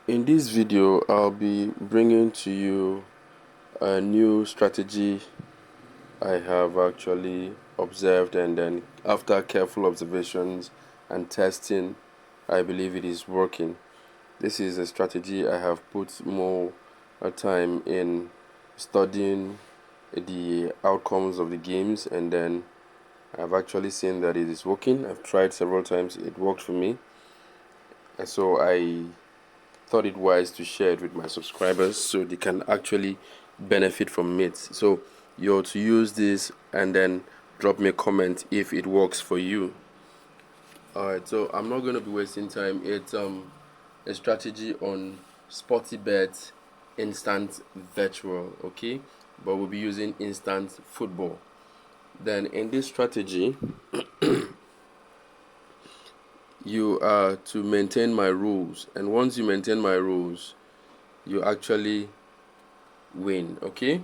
In this video, I'll be bringing to you a new strategy I have actually observed, and then after careful observations and testing, I believe it is working. This is a strategy I have put more time in studying the outcomes of the games, and then I've actually seen that it is working. I've tried several times, it worked for me, and so I thought it wise to share it with my subscribers so they can actually benefit from it. So you're to use this and then drop me a comment if it works for you. Alright, so I'm not going to be wasting time. It's a strategy on SportyBet Instant Virtual, okay? But we'll be using instant football. Then in this strategy, you are to maintain my rules, and once you maintain my rules, you actually win. Okay,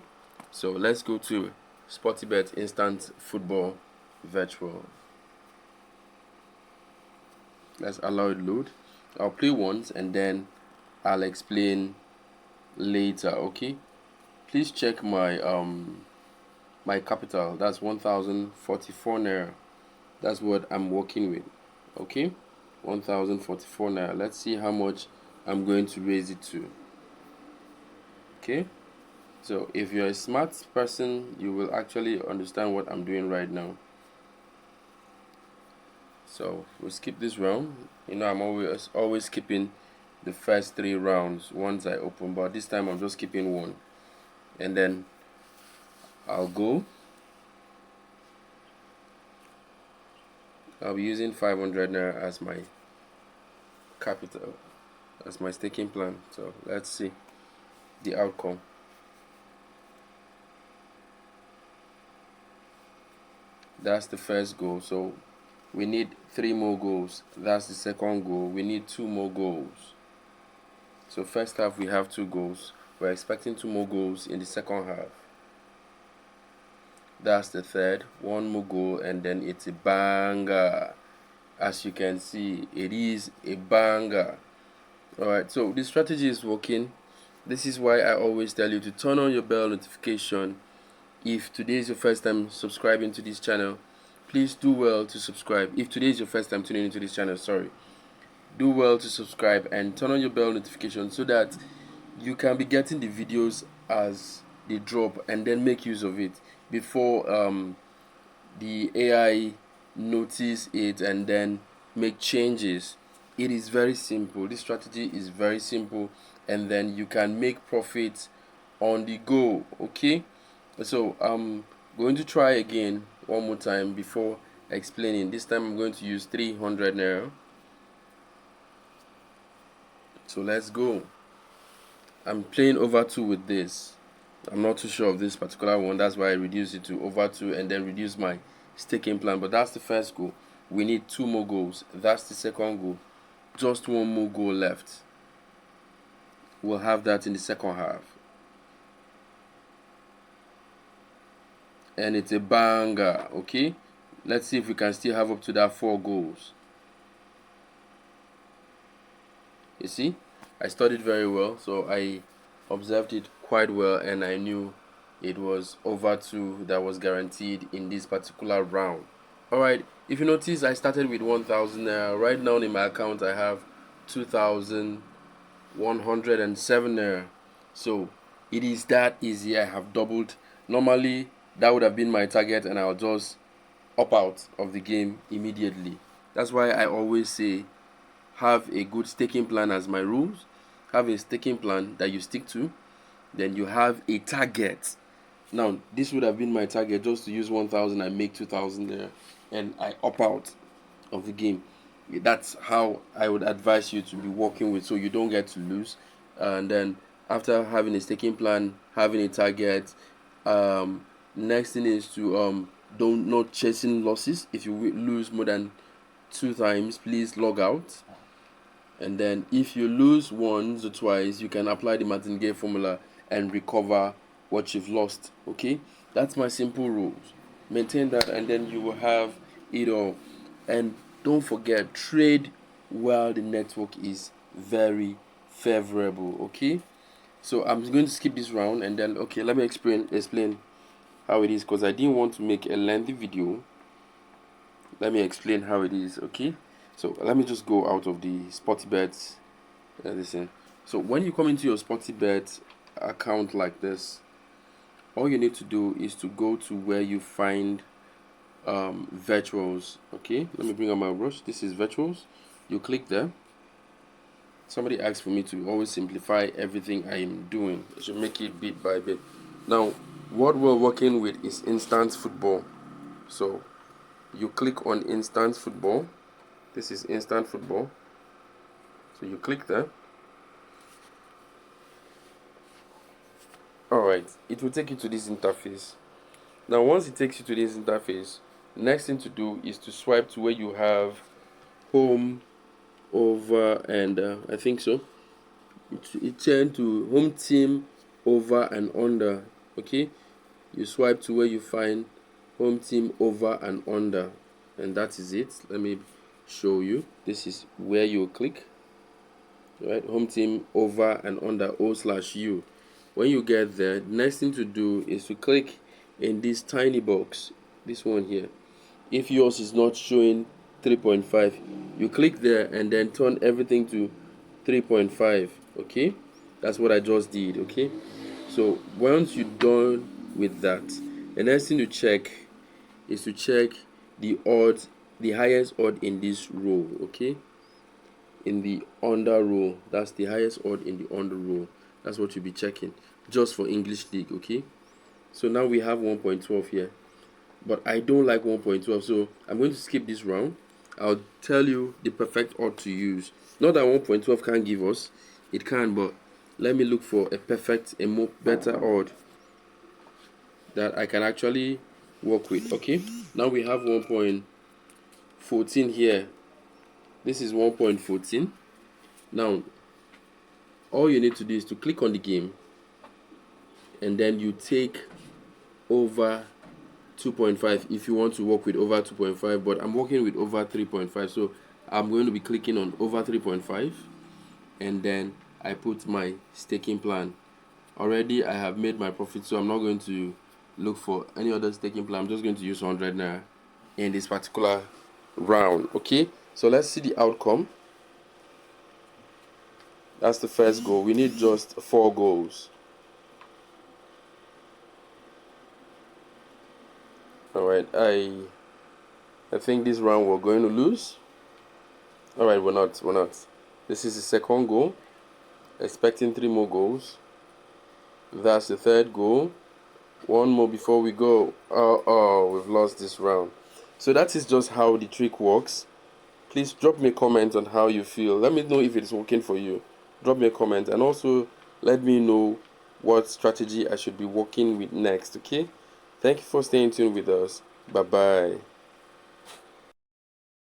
so let's go to SportyBet Instant Football Virtual. Let's allow it load. I'll play once and then I'll explain later. Okay, please check my capital. That's 1044 naira. That's what I'm working with. Okay, 1044 naira. Let's see how much I'm going to raise it to. Okay, so if you're a smart person, you will actually understand what I'm doing right now. So we'll skip this round. You know, I'm always skipping the first 3 rounds once I open, but this time I'm just skipping one, and then I'll go. I'll be using 500 naira as my capital, as my staking plan. So let's see the outcome. That's the first goal. So we need 3 more goals. That's the second goal. We need 2 more goals. So first half we have 2 goals. We're expecting 2 more goals in the second half. That's the third. 1 more goal, and then it's a banger. As you can see, it is a banger. Alright, so this strategy is working. This is why I always tell you to turn on your bell notification. If today is your first time subscribing to this channel, please do well to subscribe. If today is your first time tuning into this channel, do well to subscribe and turn on your bell notification so that you can be getting the videos as they drop, and then make use of it before the AI notice it and then make changes. It is very simple. This strategy is very simple, and then you can make profits on the go. Okay, so I'm going to try again one more time before explaining. This time I'm going to use 300 naira. So let's go. I'm playing over 2 with this. I'm not too sure of this particular one. That's why I reduced it to over 2 and then reduce my staking plan. But that's the first goal. We need 2 more goals. That's the second goal. Just 1 more goal left. We'll have that in the second half. And it's a banger. Okay, let's see if we can still have up to that 4 goals. You see, I studied very well, so I observed it quite well, and I knew it was over 2 that was guaranteed in this particular round. Alright, if you notice, I started with 1000 naira. Right now in my account I have 2107 naira. So it is that easy. I have doubled. Normally that would have been my target, and I'll just opt out of the game immediately. That's why I always say, have a good staking plan as my rules. Have a staking plan that you stick to. Then you have a target. Now this would have been my target, just to use 1000. I make 2000 there, and I opt out of the game. That's how I would advise you to be working with, so you don't get to lose. And then after having a staking plan, having a target, next thing is to don't not chasing losses. If you lose more than 2 times, please log out. And then if you lose once or twice, you can apply the martingale formula and recover what you've lost. Okay, that's my simple rules. Maintain that, and then you will have it all. And don't forget, trade while the network is very favorable. Okay, so I'm going to skip this round, and then okay, let me explain how it is, because I didn't want to make a lengthy video. Let me explain how it is. Okay, so let me just go out of the SportyBet. Listen, so when you come into your SportyBet account like this, all you need to do is to go to where you find virtuals. Okay, let me bring up my brush. This is virtuals. You click there. Somebody asked for me to always simplify everything I am doing. I should make it bit by bit. Now, what we're working with is instant football. So you click on instant football. This is instant football. So you click there. Alright, it will take you to this interface. Now once it takes you to this interface, next thing to do is to swipe to where you have home, over, and I think so. It turn to home team, over, and under. Okay, you swipe to where you find home team, over, and under, and that is it. Let me show you. This is where you click. Right, home team, over, and under, O/U. When you get there, next thing to do is to click in this tiny box, this one here. If yours is not showing 3.5, you click there and then turn everything to 3.5. Okay, that's what I just did. Okay, so once you're done with that, the next thing to check is to check the odds, the highest odd in this row. Okay, in the under row, that's the highest odd in the under row. That's what you'll be checking just for English League. Okay, so now we have 1.12 here, but I don't like 1.12, so I'm going to skip this round. I'll tell you the perfect odd to use. Not that 1.12 can't give us, it can, but let me look for a perfect, a more better odd that I can actually work with. Okay, now we have 1.14 here. This is 1.14. Now all you need to do is to click on the game, and then you take over 2.5 if you want to work with over 2.5, but I'm working with over 3.5, so I'm going to be clicking on over 3.5, and then I put my staking plan. Already I have made my profit, so I'm not going to look for any other staking plan. I'm just going to use 100 naira in this particular round. Okay, so let's see the outcome. That's the first goal. We need just 4 goals. Alright, I think this round we're going to lose. Alright, we're not. This is the second goal. Expecting 3 more goals. That's the third goal. 1 more before we go. Oh, we've lost this round. So that is just how the trick works. Please drop me a comment on how you feel. Let me know if it's working for you. Drop me a comment, and also let me know what strategy I should be working with next. Okay, thank you for staying tuned with us. Bye bye.